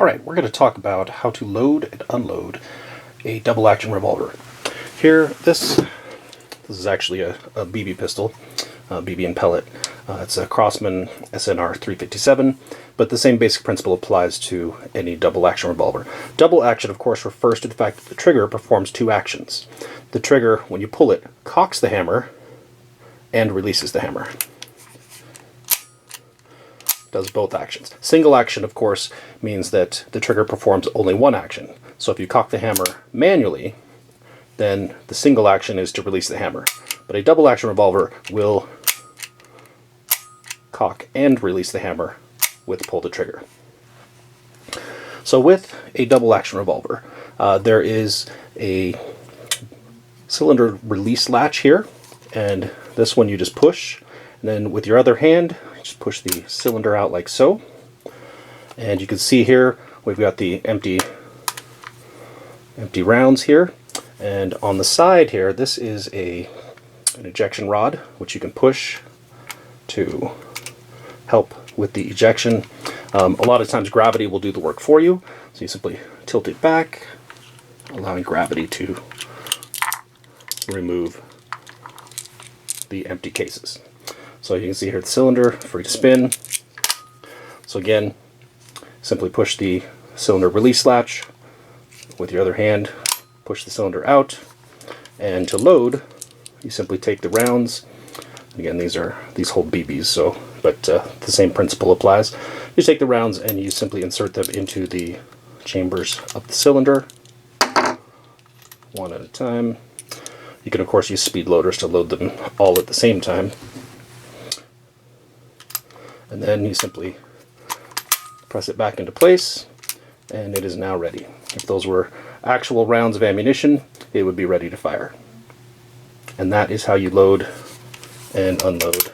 Alright, we're going to talk about how to load and unload a double action revolver. Here, this is actually a BB pistol, BB and pellet. It's a Crosman SNR357, but the same basic principle applies to any double action revolver. Double action, of course, refers to the fact that the trigger performs two actions. The trigger, when you pull it, cocks the hammer and releases the hammer. Does both actions. Single action, of course, means that the trigger performs only one action. So if you cock the hammer manually, then the single action is to release the hammer. But a double action revolver will cock and release the hammer with pull the trigger. So with a double action revolver, there is a cylinder release latch here, and this one you just push, and then with your other hand just push the cylinder out like so, and you can see here we've got the empty rounds here, and on the side here this is an ejection rod which you can push to help with the ejection. A lot of times gravity will do the work for you, so you simply tilt it back, allowing gravity to remove the empty cases. So you can see here the cylinder free to spin. So again, simply push the cylinder release latch with your other hand, push the cylinder out, and to load you simply take the rounds. Again, these hold BBs, so but the same principle applies. You take the rounds and you simply insert them into the chambers of the cylinder, one at a time. You can of course use speed loaders to load them all at the same time. And then you simply press it back into place, and it is now ready. If those were actual rounds of ammunition, it would be ready to fire. And that is how you load and unload